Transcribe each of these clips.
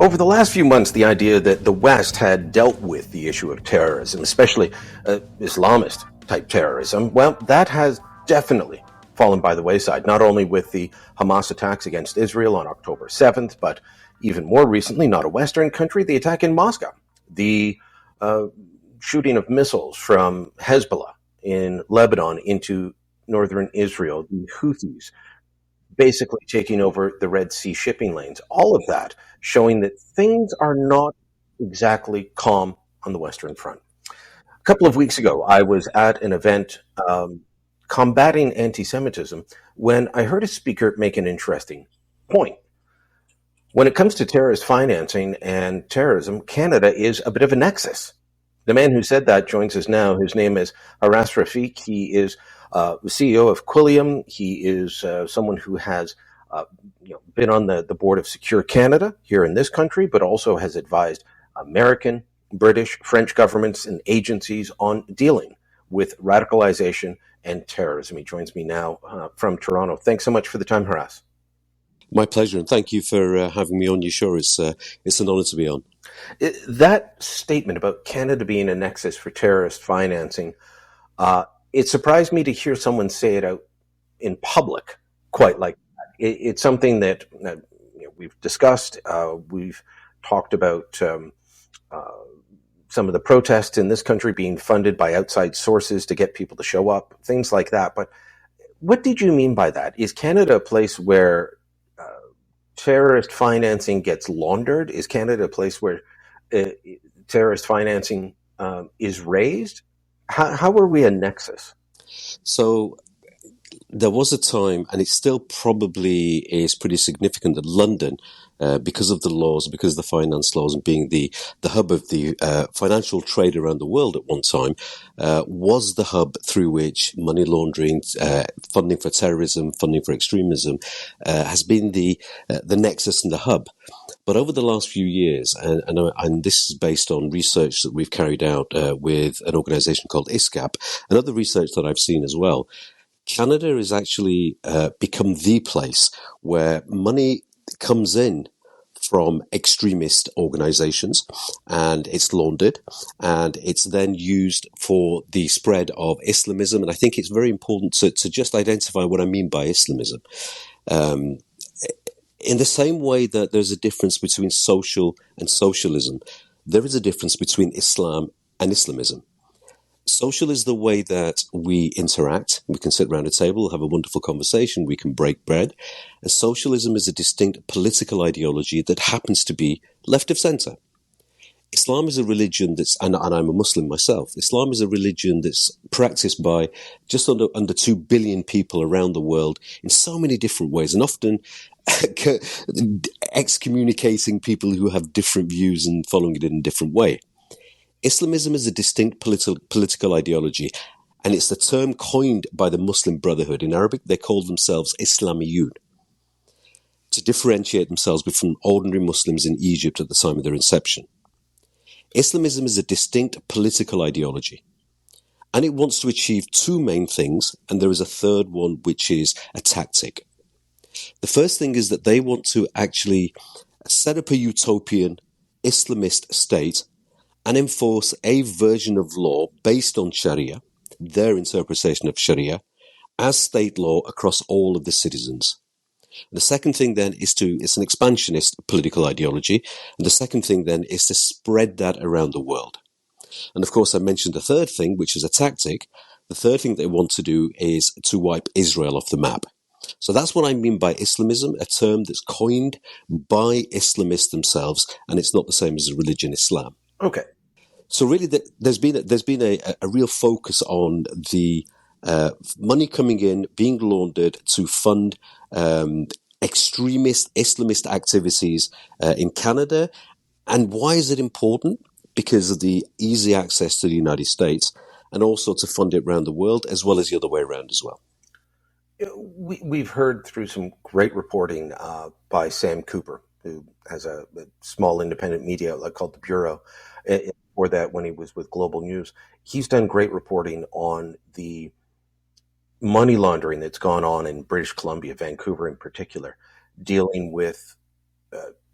Over the last few months, the idea that the West had dealt with the issue of terrorism, especially Islamist type terrorism, well, that has definitely fallen by the wayside, not only with the Hamas attacks against Israel on October 7th, but even more recently, not a Western country, the attack in Moscow, the uh, shooting of missiles from Hezbollah in Lebanon into northern Israel, the Houthis basically taking over the Red Sea shipping lanes. All of that showing that things are not exactly calm on the Western Front. A couple of weeks ago, I was at an event combating anti Semitism when I heard a speaker make an interesting point. When it comes to terrorist financing and terrorism, Canada is a bit of a nexus. The man who said that joins us now. His name is Haras Rafiq. He is the CEO of Quilliam. He is someone who has been on the board of Secure Canada here in this country, but also has advised American, British, French governments and agencies on dealing with radicalization and terrorism. He joins me now from Toronto. Thanks so much for the time, Haras. My pleasure, and thank you for having me on your show. It's an honor to be on. That statement about Canada being a nexus for terrorist financing, it surprised me to hear someone say it out in public quite like that. It's something that we've discussed. We've talked about some of the protests in this country being funded by outside sources to get people to show up, things like that. But what did you mean by that? Is Canada a place where terrorist financing gets laundered? Is Canada a place where terrorist financing is raised? How are we a nexus? So there was a time, and it still probably is pretty significant, that London, because of the laws, because of the finance laws, and being the hub of the financial trade around the world at one time, was the hub through which money laundering, funding for terrorism, funding for extremism, has been the nexus and the hub. But over the last few years, and this is based on research that we've carried out with an organization called ISCAP, and other research that I've seen as well, Canada has actually become the place where money comes in from extremist organizations, and it's laundered, and it's then used for the spread of Islamism. And I think it's very important to just identify what I mean by Islamism. In the same way that there's a difference between social and socialism, there is a difference between Islam and Islamism. Social is the way that we interact. We can sit around a table, have a wonderful conversation, we can break bread. And socialism is a distinct political ideology that happens to be left of center. Islam is a religion that's, and I'm a Muslim myself, Islam is a religion that's practiced by just under 2 billion people around the world in so many different ways, and often excommunicating people who have different views and following it in a different way. Islamism is a distinct political ideology, and it's the term coined by the Muslim Brotherhood. In Arabic, they call themselves Islamiyun, to differentiate themselves from ordinary Muslims in Egypt at the time of their inception. Islamism is a distinct political ideology, and it wants to achieve two main things, and there is a third one, which is a tactic. The first thing is that they want to actually set up a utopian Islamist state and enforce a version of law based on Sharia, their interpretation of Sharia, as state law across all of the citizens. The second thing then it's an expansionist political ideology. And the second thing then is to spread that around the world. And of course, I mentioned the third thing, which is a tactic. The third thing they want to do is to wipe Israel off the map. So that's what I mean by Islamism, a term that's coined by Islamists themselves, and it's not the same as the religion Islam. Okay. So really, there's been a real focus on the money coming in, being laundered to fund extremist Islamist activities in Canada. And why is it important? Because of the easy access to the United States, and also to fund it around the world, as well as the other way around as well. We've heard through some great reporting by Sam Cooper, who has a small independent media outlet called The Bureau. Or that when he was with Global News, he's done great reporting on the money laundering that's gone on in British Columbia, Vancouver in particular, dealing with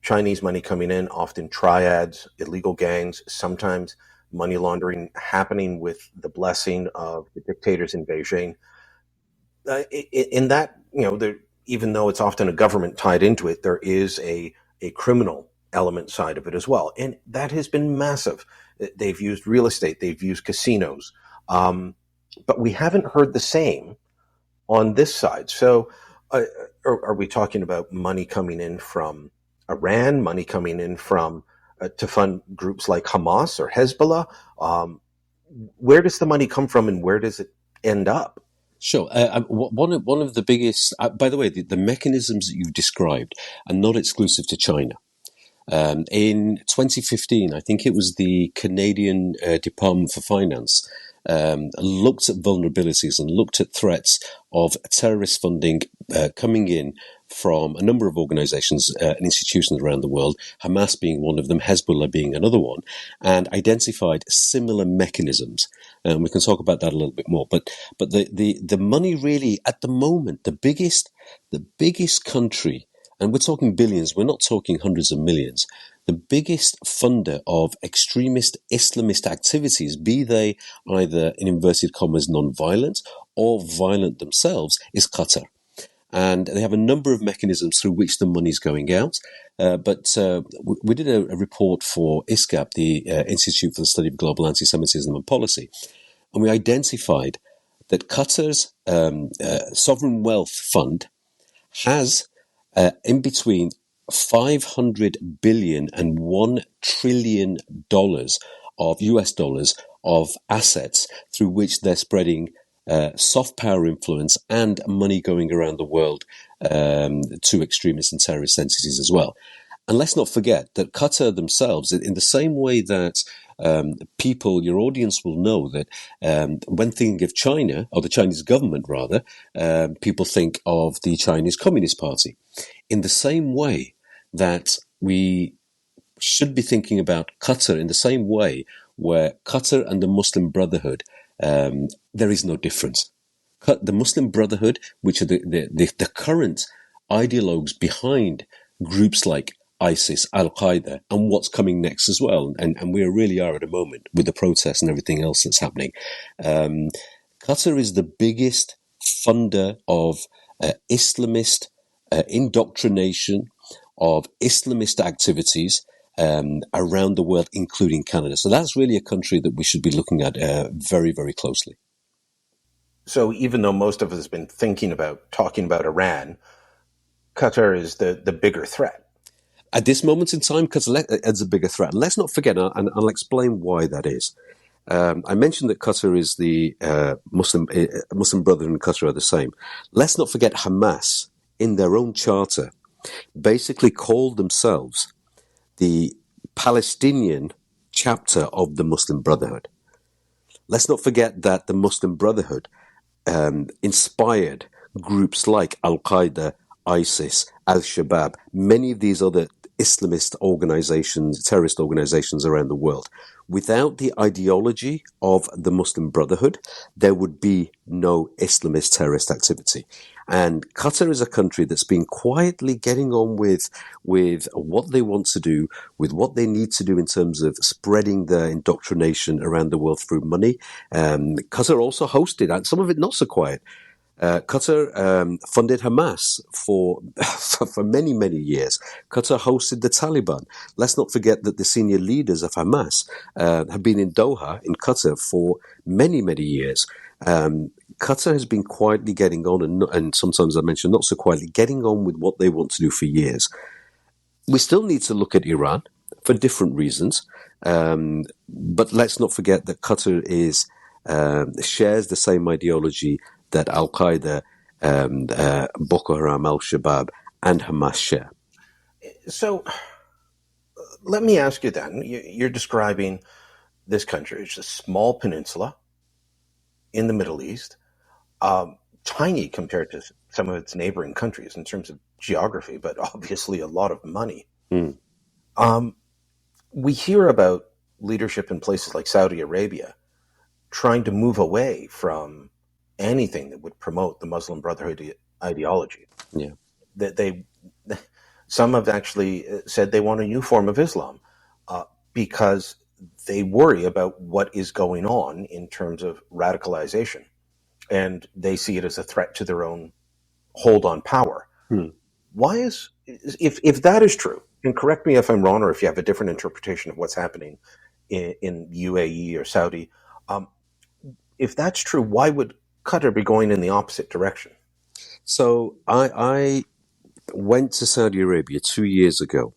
Chinese money coming in, often triads, illegal gangs, sometimes money laundering happening with the blessing of the dictators in Beijing. In that, there, even though it's often a government tied into it, there is a criminal element side of it as well. And that has been massive. They've used real estate, they've used casinos. But we haven't heard the same on this side. So, are we talking about money coming in from Iran, money coming in from to fund groups like Hamas or Hezbollah? Where does the money come from, and where does it end up? Sure. One of the biggest, by the way, the mechanisms that you've described are not exclusive to China. In 2015, I think it was the Canadian Department for Finance looked at vulnerabilities and looked at threats of terrorist funding coming in from a number of organizations and institutions around the world, Hamas being one of them, Hezbollah being another one, and identified similar mechanisms. We can talk about that a little bit more. But the money really, at the moment, the biggest country, and we're talking billions, we're not talking hundreds of millions. The biggest funder of extremist Islamist activities, be they either, in inverted commas, non-violent or violent themselves, is Qatar. And they have a number of mechanisms through which the money's going out. But we did a report for ISGAP, the Institute for the Study of Global Anti-Semitism and Policy, and we identified that Qatar's sovereign wealth fund has in between 500 billion and $1 trillion of US dollars of assets through which they're spreading soft power influence and money going around the world to extremist and terrorist entities as well. And let's not forget that Qatar themselves, in the same way that people, your audience will know that when thinking of China, or the Chinese government rather, people think of the Chinese Communist Party. In the same way that we should be thinking about Qatar in the same way, where Qatar and the Muslim Brotherhood, there is no difference. The Muslim Brotherhood, which are the current ideologues behind groups like ISIS, Al-Qaeda, and what's coming next as well. And we really are at a moment with the protests and everything else that's happening. Qatar is the biggest funder of Islamist indoctrination, of Islamist activities around the world, including Canada. So that's really a country that we should be looking at very, very closely. So even though most of us have been talking about Iran, Qatar is the bigger threat. At this moment in time, Qatar is a bigger threat. Let's not forget, and I'll explain why that is. I mentioned that Qatar is the Muslim Brotherhood and Qatar are the same. Let's not forget Hamas, in their own charter, basically called themselves the Palestinian chapter of the Muslim Brotherhood. Let's not forget that the Muslim Brotherhood inspired groups like Al-Qaeda, ISIS, Al-Shabaab, many of these other Islamist organizations, terrorist organizations around the world. Without the ideology of the Muslim Brotherhood, there would be no Islamist terrorist activity. And Qatar is a country that's been quietly getting on with what they want to do, with what they need to do in terms of spreading their indoctrination around the world through money. Qatar also hosted, and some of it not so quiet, Qatar funded Hamas for many, many years. Qatar hosted the Taliban. Let's not forget that the senior leaders of Hamas have been in Doha, in Qatar, for many, many years. Qatar has been quietly getting on, and sometimes I mention not so quietly, getting on with what they want to do for years. We still need to look at Iran for different reasons, but let's not forget that Qatar shares the same ideology that Al-Qaeda, Boko Haram, Al-Shabaab, and Hamas share. So let me ask you then, you're describing this country. It's a small peninsula in the Middle East, tiny compared to some of its neighboring countries in terms of geography, but obviously a lot of money. Mm. We hear about leadership in places like Saudi Arabia trying to move away from anything that would promote the Muslim Brotherhood ideology. Yeah. That they Some have actually said they want a new form of Islam because they worry about what is going on in terms of radicalization, and they see it as a threat to their own hold on power. Hmm. Why is if that is true, and correct me if I'm wrong, or if you have a different interpretation of what's happening in UAE or Saudi, um, if that's true, why would Qatar be going in the opposite direction? So I went to Saudi Arabia 2 years ago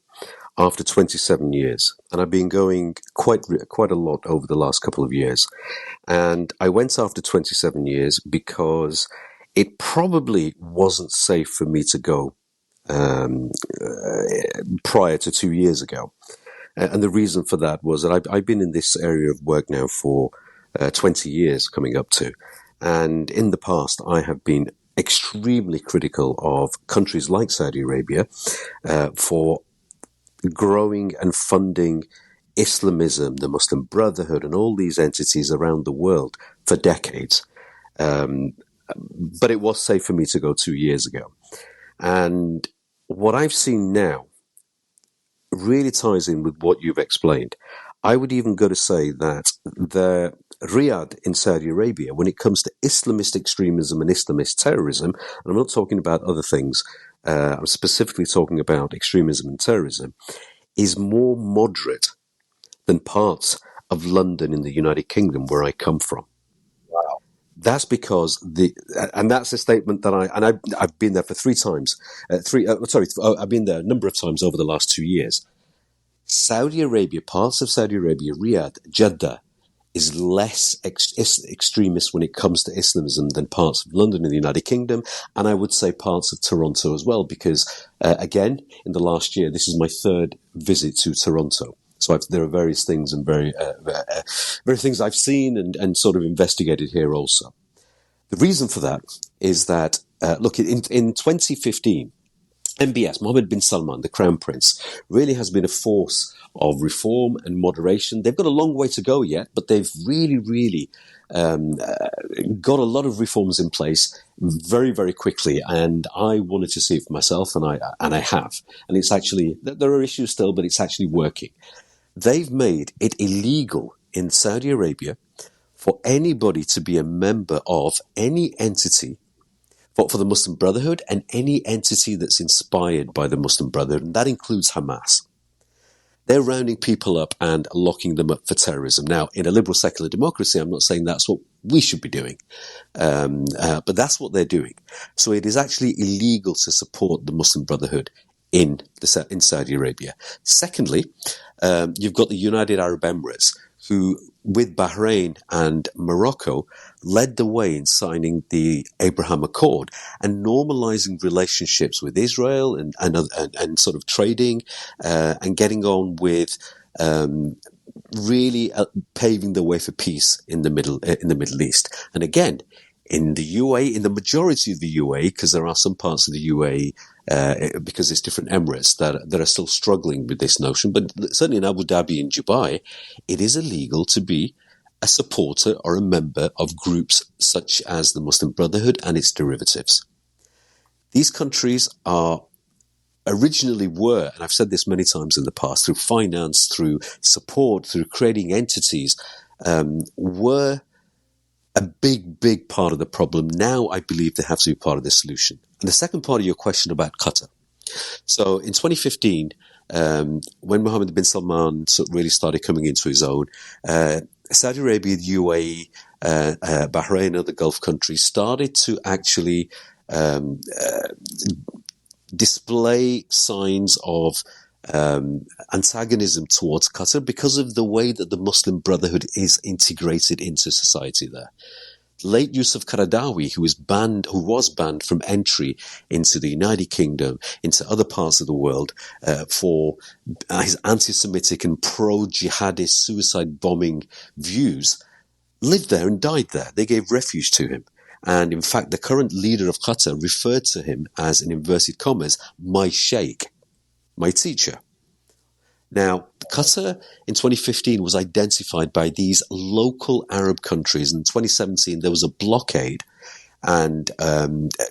after 27 years, and I've been going quite a lot over the last couple of years. And I went after 27 years because it probably wasn't safe for me to go um, prior to 2 years ago. And the reason for that was that I've been in this area of work now for 20 years coming up to. And in the past, I have been extremely critical of countries like Saudi Arabia for growing and funding Islamism, the Muslim Brotherhood, and all these entities around the world for decades. Um, but it was safe for me to go 2 years ago. And what I've seen now really ties in with what you've explained. I would even go to say that the Riyadh in Saudi Arabia, when it comes to Islamist extremism and Islamist terrorism, and I'm not talking about other things, I'm specifically talking about extremism and terrorism, is more moderate than parts of London in the United Kingdom where I come from. Wow. That's because and that's a statement that I've been there for 3 times. I've been there a number of times over the last 2 years. Saudi Arabia, parts of Saudi Arabia, Riyadh, Jeddah, is less extremist when it comes to Islamism than parts of London in the United Kingdom, and I would say parts of Toronto as well, because, again, in the last year, this is my 3rd visit to Toronto. So there are various things and very things I've seen and sort of investigated here also. The reason for that is that, look, in 2015, MBS, Mohammed bin Salman, the Crown Prince, really has been a force of reform and moderation. They've got a long way to go yet, but they've really got a lot of reforms in place very, very quickly. And I wanted to see it for myself, and I have. And it's actually, there are issues still, but it's actually working. They've made it illegal in Saudi Arabia for anybody to be a member of any entity for the Muslim Brotherhood and any entity that's inspired by the Muslim Brotherhood, and that includes Hamas. They're rounding people up and locking them up for terrorism. Now, in a liberal secular democracy, I'm not saying that's what we should be doing, but that's what they're doing. So it is actually illegal to support the Muslim Brotherhood in Saudi Arabia. Secondly, you've got the United Arab Emirates, who, with Bahrain and Morocco, led the way in signing the Abraham Accord and normalizing relationships with Israel and sort of trading and getting on with really paving the way for peace in the Middle East. And again, in the UAE, in the majority of the UAE, because there are some parts of the UAE, because it's different emirates that are still struggling with this notion, but certainly in Abu Dhabi and Dubai, it is illegal to be a supporter or a member of groups such as the Muslim Brotherhood and its derivatives. These countries originally were, and I've said this many times in the past, through finance, through support, through creating entities, were a big part of the problem. Now I believe they have to be part of the solution. And the second part of your question about Qatar. So in 2015, when Mohammed bin Salman really started coming into his own, Saudi Arabia, the UAE, Bahrain, and other Gulf countries started to actually display signs of antagonism towards Qatar because of the way that the Muslim Brotherhood is integrated into society there. Late Yusuf Qaradawi, who was banned from entry into the United Kingdom, into other parts of the world, for his anti-Semitic and pro-jihadist suicide bombing views, lived there and died there. They gave refuge to him. And in fact, the current leader of Qatar referred to him as, in inverted commas, my sheikh, my teacher. Now, Qatar in 2015 was identified by these local Arab countries. In 2017, there was a blockade, and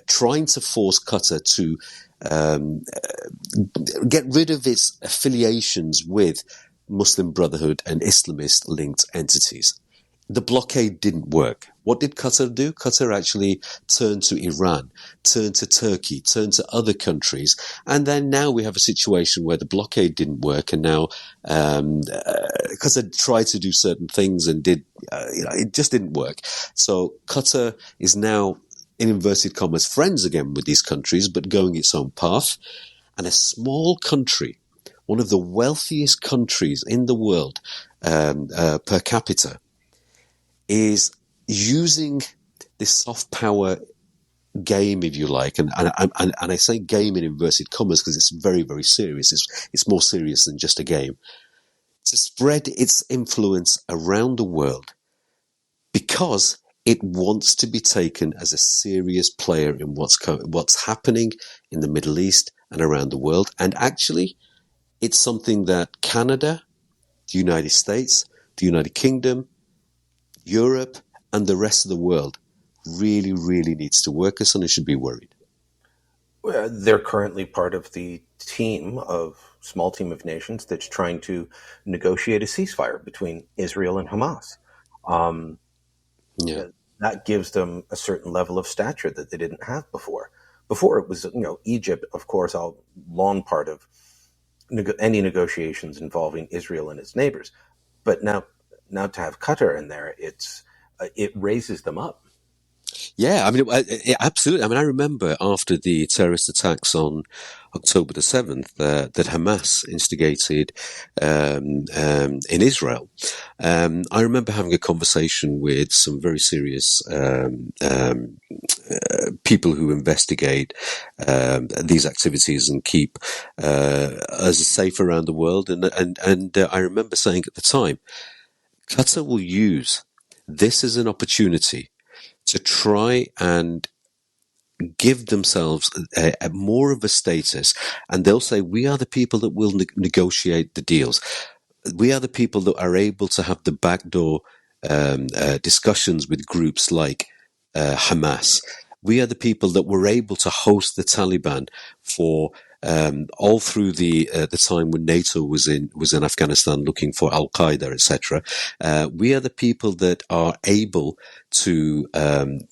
trying to force Qatar to get rid of its affiliations with Muslim Brotherhood and Islamist-linked entities. The blockade didn't work. What did Qatar do? Qatar actually turned to Iran, turned to Turkey, turned to other countries. And then now we have a situation where the blockade didn't work. And now Qatar tried to do certain things and it just didn't work. So Qatar is now, in inverted commas, friends again with these countries, but going its own path. And a small country, one of the wealthiest countries in the world per capita, is using this soft power game, if you like, and I say game in inverted commas because it's very, very serious. It's more serious than just a game, to spread its influence around the world because it wants to be taken as a serious player in what's happening in the Middle East and around the world. And actually, it's something that Canada, the United States, the United Kingdom, Europe, and the rest of the world really, really needs to work us on and should be worried. They're currently part of the small team of nations that's trying to negotiate a ceasefire between Israel and Hamas. That gives them a certain level of stature that they didn't have before. Before it was, Egypt, of course, a long part of any negotiations involving Israel and its neighbors. But now to have Qatar in there, it raises them up. Yeah, I mean, absolutely. I mean, I remember after the terrorist attacks on October the 7th that Hamas instigated in Israel. I remember having a conversation with some very serious people who investigate these activities and keep us safe around the world. And I remember saying at the time, Qatar will use this as an opportunity to try and give themselves a more of a status, and they'll say, we are the people that will negotiate the deals. We are the people that are able to have the backdoor discussions with groups like Hamas. We are the people that were able to host the Taliban for all through the time when NATO was in Afghanistan looking for Al Qaeda, etc. We are the people that are able to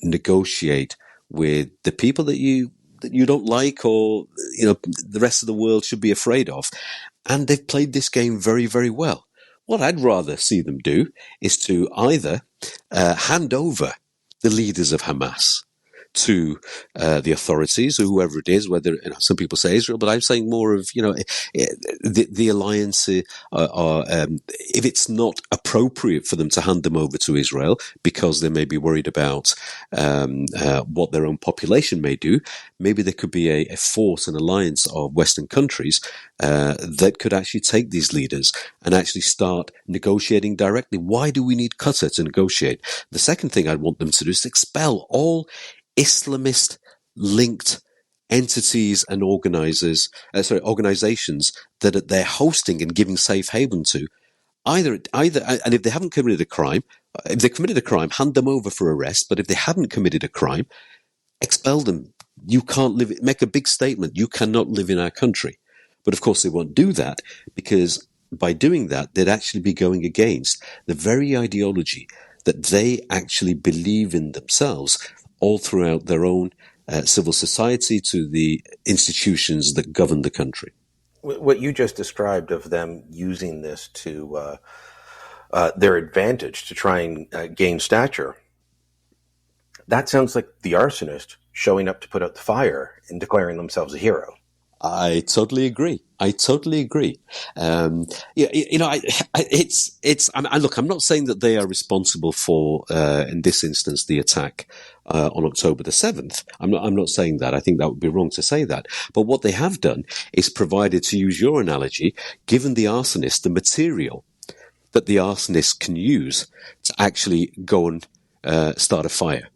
negotiate with the people that you don't like, or the rest of the world should be afraid of, and they've played this game very, very well. What I'd rather see them do is to either hand over the leaders of Hamas to the authorities or whoever it is, whether some people say Israel, but I'm saying more of the alliance. If it's not appropriate for them to hand them over to Israel because they may be worried about what their own population may do, maybe there could be a force, an alliance of Western countries that could actually take these leaders and actually start negotiating directly. Why do we need Qatar to negotiate? The second thing I'd want them to do is expel all Islamist linked entities and organizations that they're hosting and giving safe haven to. Either, and if they haven't committed a crime, if they committed a crime, hand them over for arrest. But if they haven't committed a crime, expel them. You can't live. Make a big statement. You cannot live in our country. But of course, they won't do that, because by doing that, they'd actually be going against the very ideology that they actually believe in themselves, all throughout their own civil society to the institutions that govern the country. What you just described of them using this to their advantage to try and gain stature, that sounds like the arsonist showing up to put out the fire and declaring themselves a hero. I totally agree. Look, I'm not saying that they are responsible for, in this instance, the attack on October the 7th. I'm not saying that. I think that would be wrong to say that. But what they have done is provided, to use your analogy, given the arsonist the material that the arsonist can use to actually go and start a fire.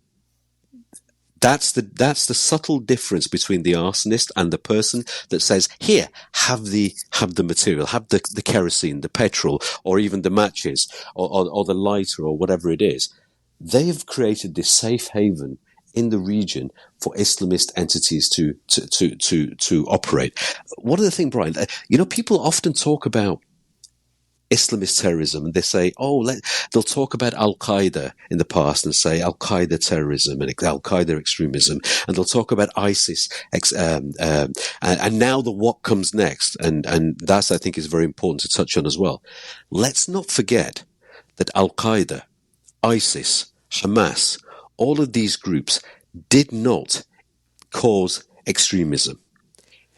That's the subtle difference between the arsonist and the person that says, "Here, have the material, have the kerosene, the petrol, or even the matches, or the lighter, or whatever it is." They have created this safe haven in the region for Islamist entities to operate. One of the things, Brian, people often talk about Islamist terrorism, and they say, they'll talk about Al Qaeda in the past and say Al Qaeda terrorism and Al Qaeda extremism, and they'll talk about ISIS, and now what comes next, and that's, I think, is very important to touch on as well. Let's not forget that Al Qaeda, ISIS, Hamas, all of these groups did not cause extremism.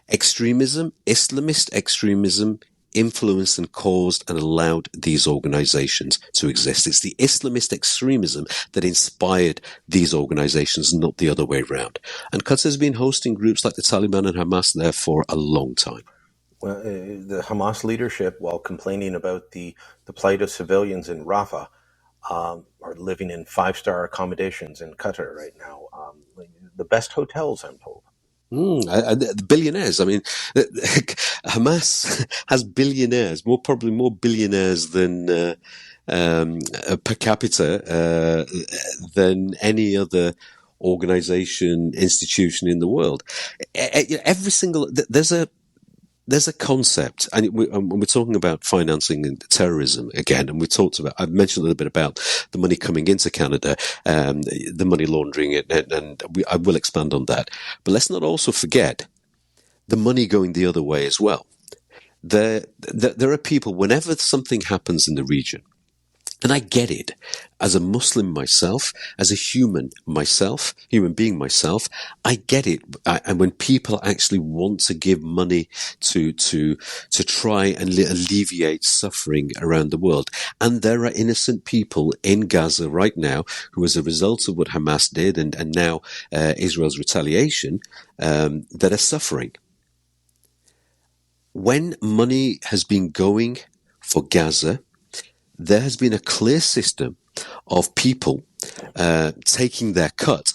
Islamist extremism, influenced and caused and allowed these organizations to exist. It's the Islamist extremism that inspired these organizations, not the other way around. And Qatar has been hosting groups like the Taliban and Hamas there for a long time. Well, the Hamas leadership, while complaining about the plight of civilians in Rafah, are living in 5-star accommodations in Qatar right now. The best hotels, I'm told. The billionaires. I mean, Hamas has billionaires, probably more billionaires than per capita than any other organization, institution in the world. Every single there's a concept, and we're talking about financing terrorism again, and I've mentioned a little bit about the money coming into Canada, the money laundering, and I will expand on that. But let's not also forget the money going the other way as well. There are people, whenever something happens in the region, and I get it, as a Muslim myself, as a human being myself, I get it. And when people actually want to give money to try and alleviate suffering around the world, and there are innocent people in Gaza right now who, as a result of what Hamas did and now Israel's retaliation, that are suffering. When money has been going for Gaza, there has been a clear system of people taking their cut,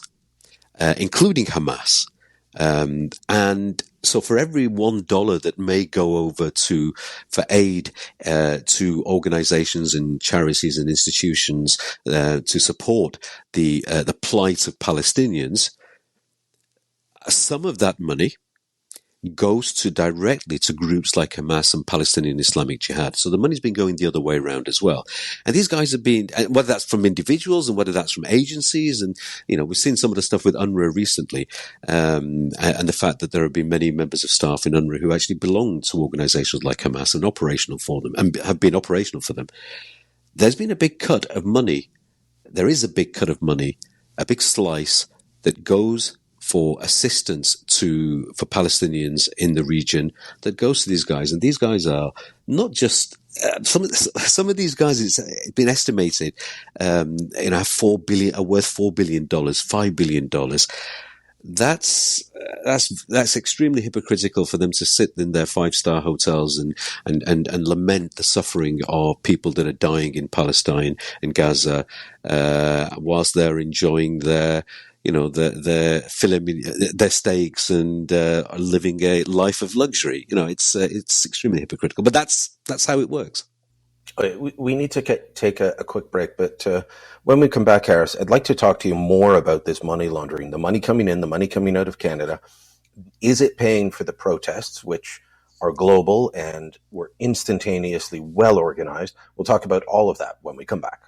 including Hamas. And so for every $1 that may go over for aid to organizations and charities and institutions to support the plight of Palestinians, some of that money goes directly to groups like Hamas and Palestinian Islamic Jihad. So the money's been going the other way around as well. And these guys have been, whether that's from individuals and whether that's from agencies, and, we've seen some of the stuff with UNRWA recently, and the fact that there have been many members of staff in UNRWA who actually belong to organizations like Hamas and operational for them, and have been operational for them. There's been a big cut of money. There is a big cut of money, a big slice that goes for assistance for Palestinians in the region, that goes to these guys. And these guys are not just some of these guys. It's been estimated, are worth $4 billion, $5 billion. That's extremely hypocritical for them to sit in their 5-star hotels and lament the suffering of people that are dying in Palestine and Gaza, whilst they're enjoying their steaks and living a life of luxury. It's extremely hypocritical, but that's how it works. We need to take a quick break, but when we come back, Harris, I'd like to talk to you more about this money laundering, the money coming in, the money coming out of Canada. Is it paying for the protests, which are global and were instantaneously well organized? We'll talk about all of that when we come back.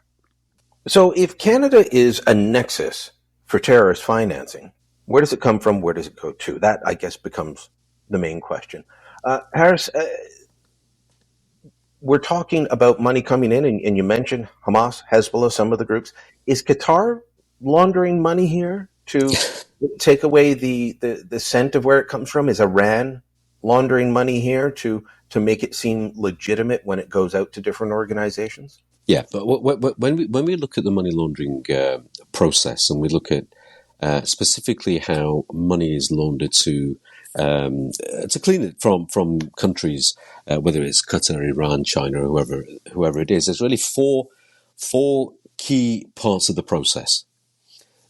So if Canada is a nexus for terrorist financing, where does it come from? Where does it go to? That, I guess, becomes the main question. Harris, we're talking about money coming in, and you mentioned Hamas, Hezbollah, some of the groups. Is Qatar laundering money here to take away the scent of where it comes from? Is Iran laundering money here to make it seem legitimate when it goes out to different organizations? Yeah, but when we look at the money laundering process, and we look at specifically how money is laundered to clean it from countries, whether it's Qatar, Iran, China, or whoever it is, there's really four key parts of the process.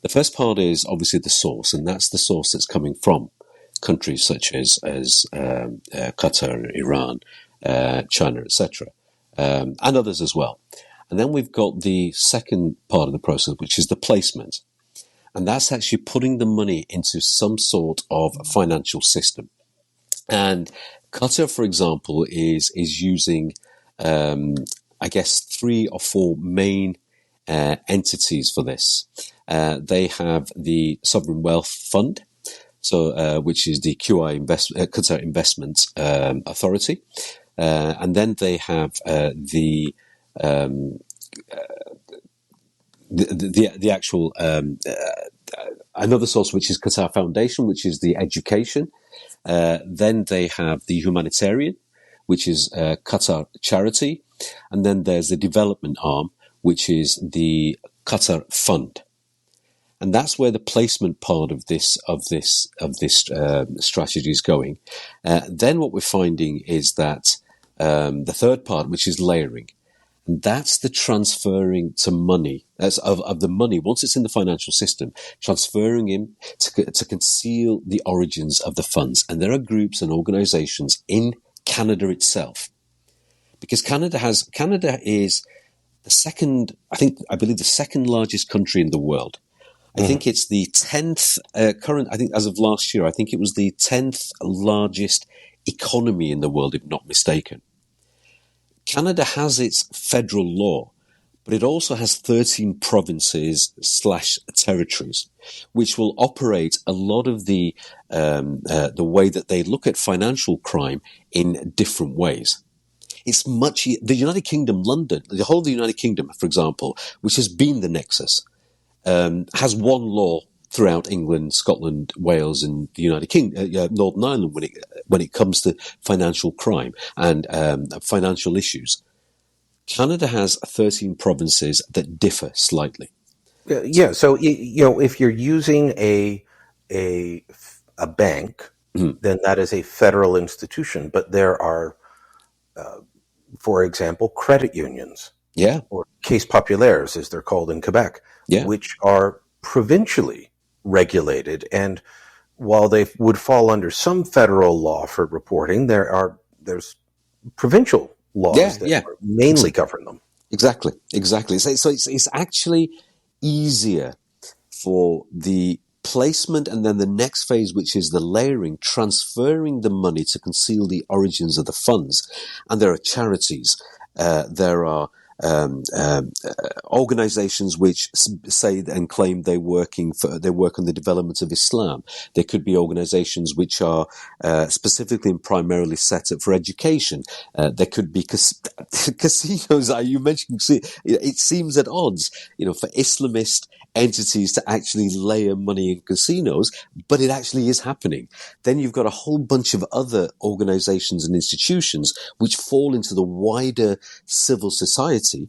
The first part is obviously the source, and that's the source that's coming from countries such as Qatar, Iran, China, etc., and others as well. And then we've got the second part of the process, which is the placement. And that's actually putting the money into some sort of financial system. And Qatar, for example, is using, I guess, 3 or 4 main entities for this. They have the Sovereign Wealth Fund, which is the Qatar Investment Authority, and then they have the actual another source, which is Qatar Foundation, which is the education. Then they have the humanitarian, which is Qatar Charity, and then there's the development arm, which is the Qatar Fund. And that's where the placement part of this strategy is going. Then what we're finding is that the third part, which is layering, and that's the transferring to money of the money once it's in the financial system, transferring in to conceal the origins of the funds. And there are groups and organizations in Canada itself, because Canada is the second, I believe the second largest country in the world. I think it's the 10th current. I think as of last year, I think it was the 10th largest economy in the world, if not mistaken. Canada has its federal law, but it also has 13 provinces / territories, which will operate a lot of the way that they look at financial crime in different ways. It's the United Kingdom, London, the whole of the United Kingdom, for example, which has been the nexus, has one law throughout England, Scotland, Wales, and the United Kingdom, Northern Ireland, when it comes to financial crime and financial issues. Canada has 13 provinces that differ slightly. Yeah. So if you're using a bank, then that is a federal institution. But there are, for example, credit unions. Yeah. Or caisse populaires, as they're called in Quebec, which are provincially regulated. And while they would fall under some federal law for reporting, there's provincial laws that mainly govern them. Exactly. So it's actually easier for the placement, and then the next phase, which is the layering, transferring the money to conceal the origins of the funds. And there are charities, there are organizations which say and claim they work on the development of Islam. There could be organizations which are specifically and primarily set up for education. There could be casinos. You mentioned it seems at odds, for Islamist entities to actually layer money in casinos, but it actually is happening. Then you've got a whole bunch of other organizations and institutions which fall into the wider civil society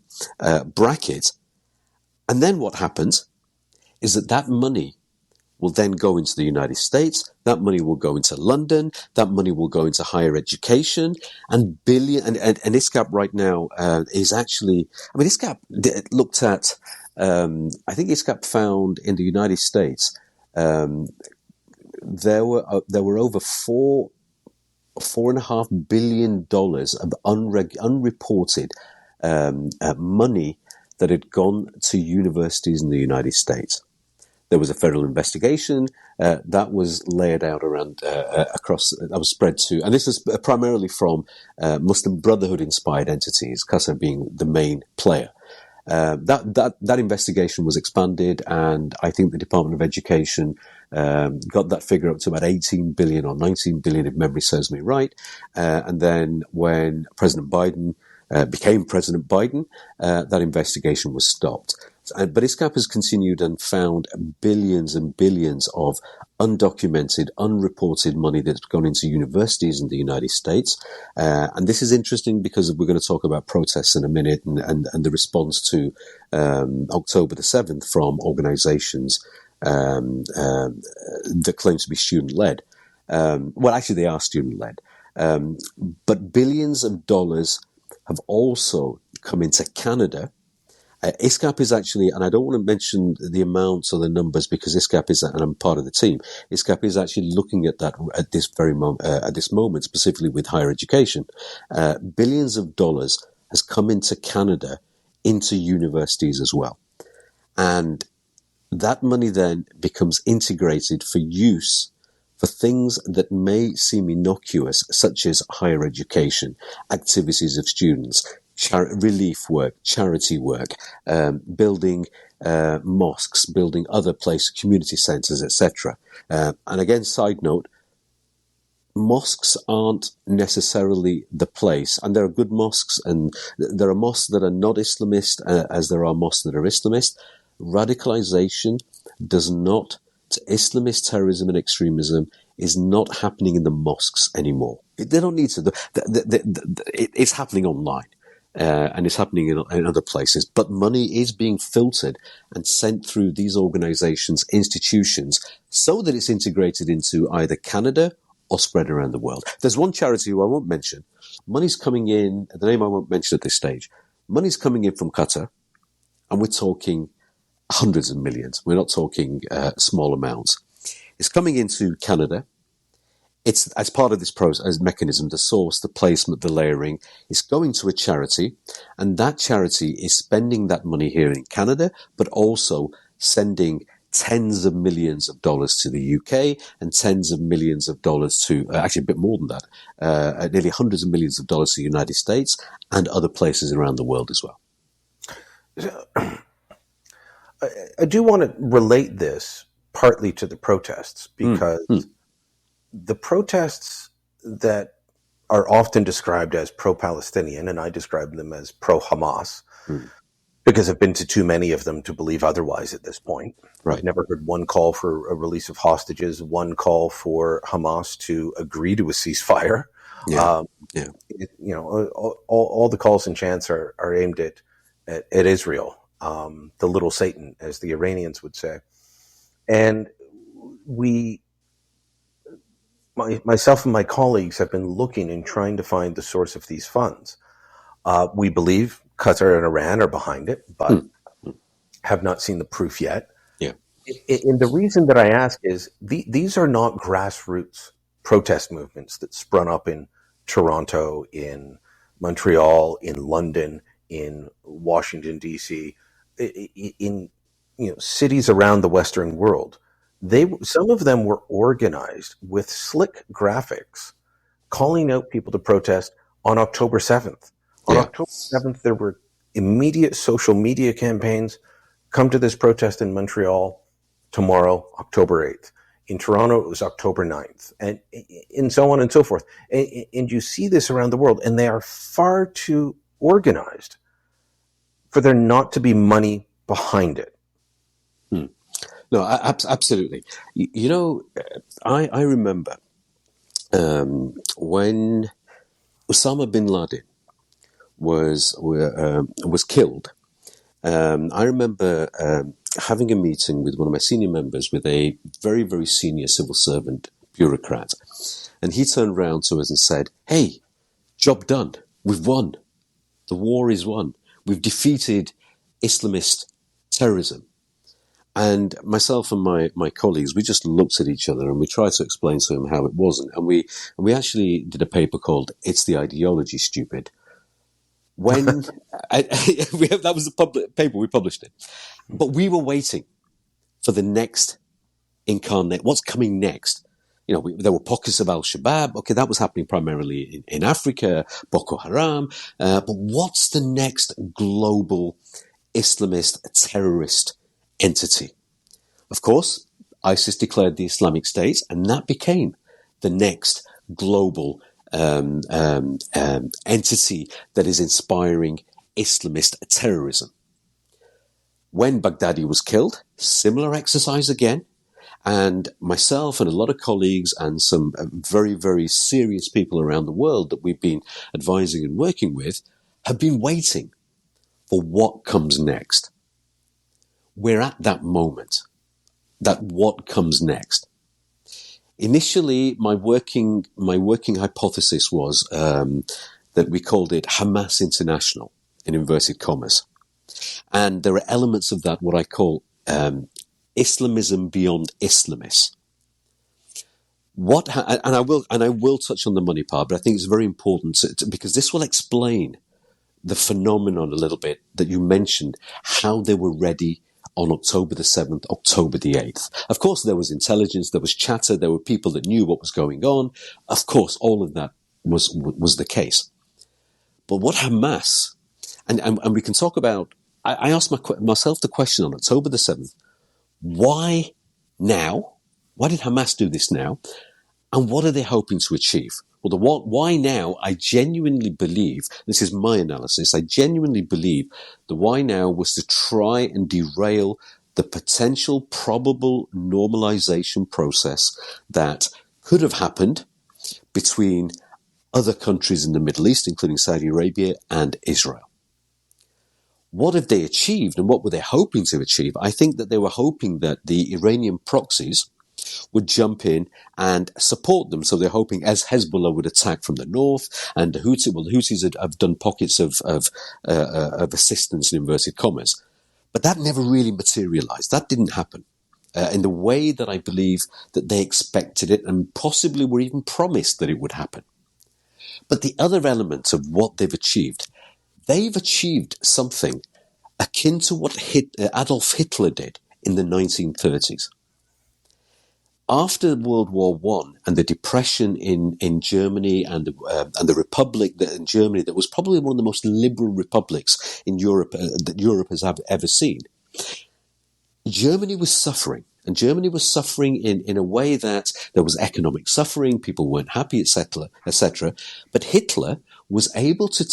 bracket. And then what happens is that money will then go into the United States, that money will go into London, that money will go into higher education, and ISCAP right now is actually, ISCAP looked at, I think ISCAP found in the United States, there were over $4.5 billion of unreported money that had gone to universities in the United States. There was a federal investigation that was laid out around across. That was spread to, and this was primarily from Muslim Brotherhood inspired entities, Qatar being the main player. That investigation was expanded, and I think the Department of Education got that figure up to about 18 billion or 19 billion, if memory serves me right. And then when President Biden became President Biden, that investigation was stopped. But ISCAP has continued and found billions and billions of undocumented, unreported money that's gone into universities in the United States. And this is interesting because we're going to talk about protests in a minute and the response to October the 7th from organizations that claim to be student-led. Well, actually, they are student-led. But billions of dollars have also come into Canada. ISCAP is actually, and I don't want to mention the amounts or the numbers because ISCAP is, and I'm part of the team, ISCAP is actually looking at that at this very moment, specifically with higher education. Billions of dollars has come into Canada, into universities as well. And That money then becomes integrated for use for things that may seem innocuous, such as higher education, activities of students, relief work, charity work, building mosques, building other places, community centres, etc. And again, side note, mosques aren't necessarily the place, and there are good mosques, and there are mosques that are not Islamist, as there are mosques that are Islamist. Radicalization does not, Islamist terrorism and extremism is not happening in the mosques anymore. They don't need to. It's happening online. And it's happening in other places. But money is being filtered and sent through these organizations, institutions, so that it's integrated into either Canada or spread around the world. There's one charity who I won't mention. Money's coming in, the name I won't mention at this stage. Money's coming in from Qatar, and we're talking hundreds of millions. We're not talking small amounts. It's coming into Canada. It's as part of this process, mechanism, the source, the placement, the layering. It's going to a charity, and that charity is spending that money here in Canada, but also sending tens of millions of dollars to the UK and tens of millions of dollars to, actually a bit more than that, nearly hundreds of millions of dollars to the United States and other places around the world as well. I do want to relate this partly to the protests, because the protests that are often described as pro-Palestinian, and I describe them as pro-Hamas, because I've been to too many of them to believe otherwise at this point. Right. I've never heard one call for a release of hostages, one call for Hamas to agree to a ceasefire. Yeah. All the calls and chants are aimed at Israel, the little Satan, as the Iranians would say. And myself and my colleagues have been looking and trying to find the source of these funds. We believe Qatar and Iran are behind it, but have not seen the proof yet. Yeah. And the reason that I ask is these are not grassroots protest movements that sprung up in Toronto, in Montreal, in London, in Washington, D.C., in cities around the Western world. Some of them were organized with slick graphics calling out people to protest on October 7th. On October 7th, there were immediate social media campaigns. Come to this protest in Montreal tomorrow, October 8th. In Toronto, it was October 9th, and so on and so forth. And you see this around the world, and they are far too organized for there not to be money behind it. No, absolutely. I remember when Osama bin Laden was killed. I remember having a meeting with one of my senior members, with a very, very senior civil servant bureaucrat, and he turned around to us and said, "Hey, job done. We've won. The war is won. We've defeated Islamist terrorism." And myself and my colleagues, we just looked at each other and we tried to explain to him how it wasn't. And we actually did a paper called "It's the Ideology, Stupid." When that was the paper, we published it. But we were waiting for the next incarnate, what's coming next. There were pockets of Al-Shabaab. Okay, that was happening primarily in Africa, Boko Haram. But what's the next global Islamist terrorist entity? Of course, ISIS declared the Islamic State, and that became the next global entity that is inspiring Islamist terrorism. When Baghdadi was killed, similar exercise again, and myself and a lot of colleagues and some very, very serious people around the world that we've been advising and working with have been waiting for what comes next. We're at that moment, that what comes next. Initially, my working hypothesis was that we called it Hamas International, in inverted commas. And there are elements of that, what I call Islamism beyond Islamists. And I will touch on the money part, but I think it's very important because this will explain the phenomenon a little bit that you mentioned, how they were ready on October the 7th, October the 8th. Of course, there was intelligence, there was chatter, there were people that knew what was going on. Of course, all of that was the case. But what Hamas, and we can talk about, I asked myself the question on October the 7th, why now? Why did Hamas do this now? And what are they hoping to achieve? Well, the why now, I genuinely believe, this is my analysis, I genuinely believe the why now was to try and derail the potential probable normalization process that could have happened between other countries in the Middle East, including Saudi Arabia and Israel. What have they achieved and what were they hoping to achieve? I think that they were hoping that the Iranian proxies would jump in and support them. So they're hoping as Hezbollah would attack from the north, and the Houthis have done pockets of assistance in inverted commas. But that never really materialized. That didn't happen in the way that I believe that they expected it and possibly were even promised that it would happen. But the other elements of what they've achieved something akin to what Adolf Hitler did in the 1930s. After World War I and the depression in Germany and the republic in Germany that was probably one of the most liberal republics in Europe that Europe has ever seen, Germany was suffering. And Germany was suffering in a way that there was economic suffering, people weren't happy, etc., etc. But Hitler was able to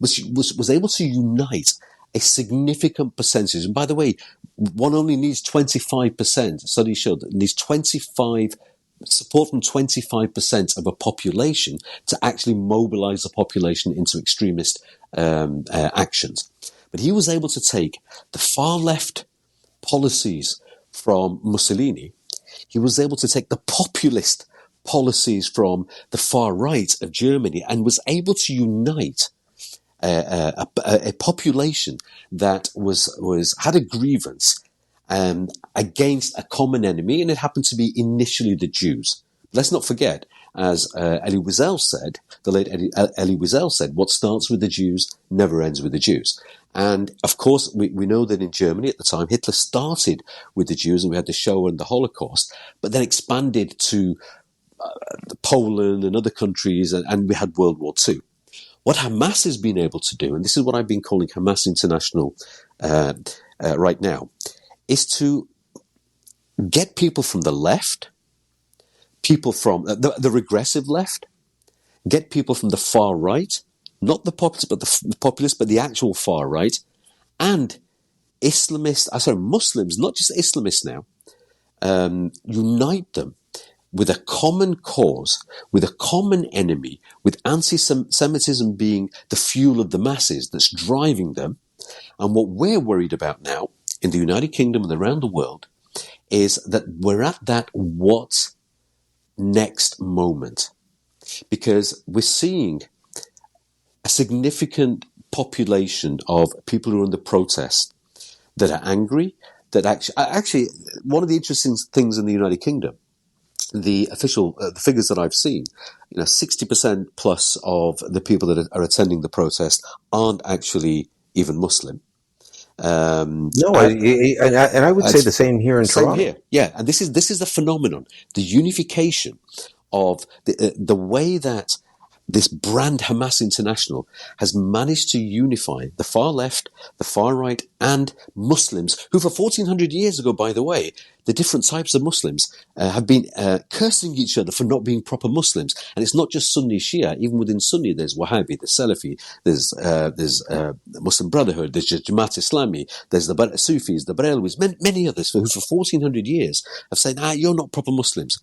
was able to unite a significant percentage. And by the way, one only needs 25%. Studies show that it needs support from 25% of a population to actually mobilize the population into extremist actions. But he was able to take the far left policies from Mussolini. He was able to take the populist policies from the far right of Germany and was able to unite a population that had a grievance against a common enemy, and it happened to be initially the Jews. Let's not forget, as Elie Wiesel said, the late Elie Wiesel said, what starts with the Jews never ends with the Jews. And of course, we know that in Germany at the time, Hitler started with the Jews, and we had the Shoah and the Holocaust, but then expanded to Poland and other countries, and we had World War II. What Hamas has been able to do, and this is what I've been calling Hamas International right now, is to get people from the left, people from the regressive left, get people from the far right, not the populist, but the actual far right, and Muslims, not just Islamists now, unite them with a common cause, with a common enemy, with anti-Semitism being the fuel of the masses that's driving them. And what we're worried about now in the United Kingdom and around the world is that we're at that what next moment. Because we're seeing a significant population of people who are in the protest that are angry, that actually one of the interesting things in the United Kingdom, the official the figures that I've seen, 60% plus of the people that are attending the protest aren't actually even Muslim. No, and I would say the same here in Toronto. Same here, yeah. And this is the phenomenon, the unification of the way that this brand Hamas International has managed to unify the far left, the far right, and Muslims, who for 1400 years ago, by the way, the different types of Muslims have been cursing each other for not being proper Muslims. And it's not just Sunni Shia. Even within Sunni, there's Wahhabi, there's Salafi, there's Muslim Brotherhood, there's Jamaat Islami, there's the Sufis, the Barelwis, many others who for 1400 years have said, you're not proper Muslims.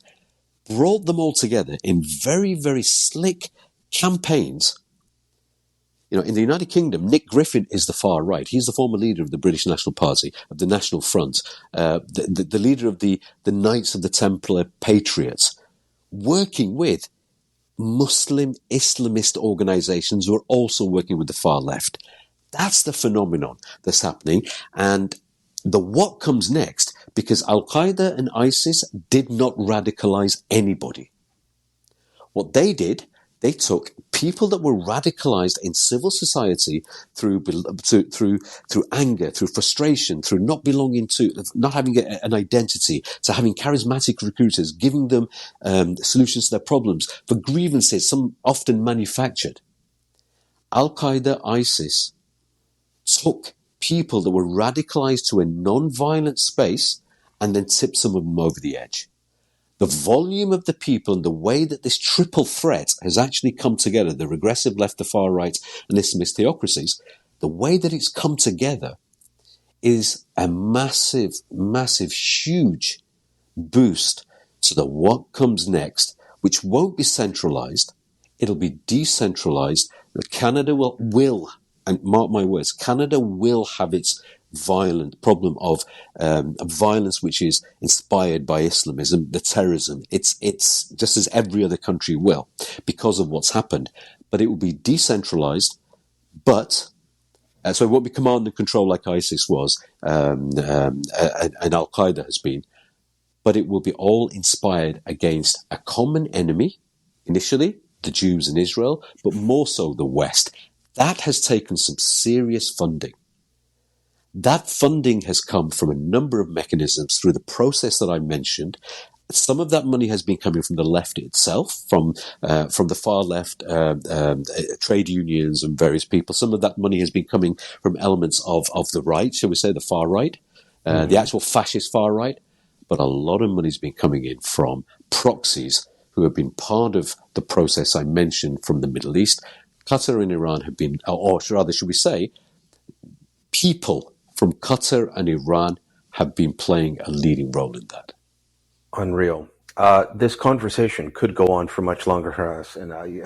Brought them all together in very, very slick campaigns. In the United Kingdom, Nick Griffin is the far right. He's the former leader of the British National Party, of the National Front, the leader of the Knights of the Templar Patriots, working with Muslim Islamist organizations who are also working with the far left. That's the phenomenon that's happening. And the what comes next, because Al-Qaeda and ISIS did not radicalize anybody. What they did, They took people that were radicalized in civil society through anger, through frustration, through not belonging to, not having an identity, to having charismatic recruiters, giving them solutions to their problems for grievances, some often manufactured. Al-Qaeda, ISIS took people that were radicalized to a non-violent space and then tipped some of them over the edge. The volume of the people and the way that this triple threat has actually come together, the regressive left, the far right, and Islamist theocracies, the way that it's come together is a massive, massive, huge boost to the what comes next, which won't be centralized. It'll be decentralized. Canada will, and mark my words, Canada will have its violent problem of violence which is inspired by Islamism, the terrorism. It's just as every other country will because of what's happened. But it will be decentralized, but so it won't be command and control like ISIS was and Al-Qaeda has been, but it will be all inspired against a common enemy, initially, the Jews in Israel, but more so the West. That has taken some serious funding. That funding has come from a number of mechanisms through the process that I mentioned. Some of that money has been coming from the left itself, from the far left, trade unions and various people. Some of that money has been coming from elements of the right, shall we say, the far right, the actual fascist far right. But a lot of money has been coming in from proxies who have been part of the process I mentioned from the Middle East. Qatar and Iran have been, or rather, should we say, people from Qatar and Iran have been playing a leading role in that. Unreal. This conversation could go on for much longer, Haras, and I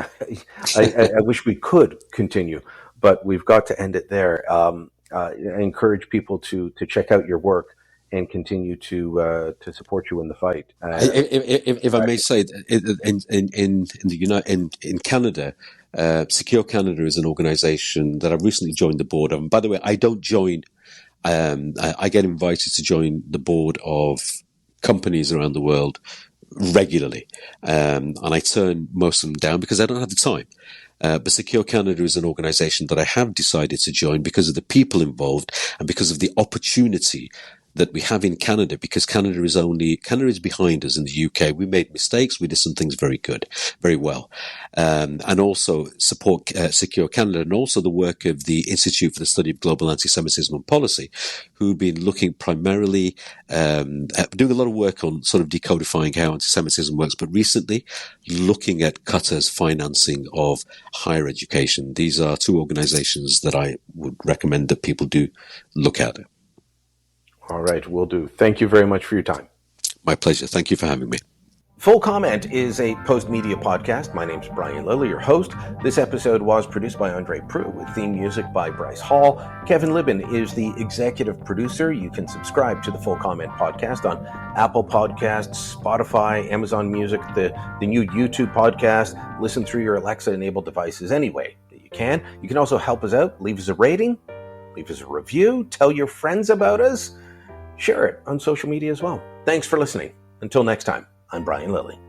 wish we could continue, but we've got to end it there. I encourage people to check out your work and continue to support you in the fight. If I may say, in Canada, Secure Canada is an organisation that I've recently joined the board of. And by the way, I don't join. I get invited to join the board of companies around the world regularly, and I turn most of them down because I don't have the time. But Secure Canada is an organisation that I have decided to join because of the people involved and because of the opportunity that we have in Canada, because Canada is behind us in the UK. We made mistakes. We did some things very good, very well. And also support Secure Canada and also the work of the Institute for the Study of Global Anti-Semitism and Policy, who've been looking primarily, doing a lot of work on sort of decodifying how anti-Semitism works, but recently looking at Qatar's financing of higher education. These are two organizations that I would recommend that people do look at. All right, will do. Thank you very much for your time. My pleasure. Thank you for having me. Full Comment is a post-media podcast. My name's Brian Lilly, your host. This episode was produced by Andre Prue with theme music by Bryce Hall. Kevin Libin is the executive producer. You can subscribe to the Full Comment podcast on Apple Podcasts, Spotify, Amazon Music, the new YouTube podcast. Listen through your Alexa-enabled devices anyway that you can. You can also help us out. Leave us a rating. Leave us a review. Tell your friends about us. Share it on social media as well. Thanks for listening. Until next time, I'm Brian Lilly.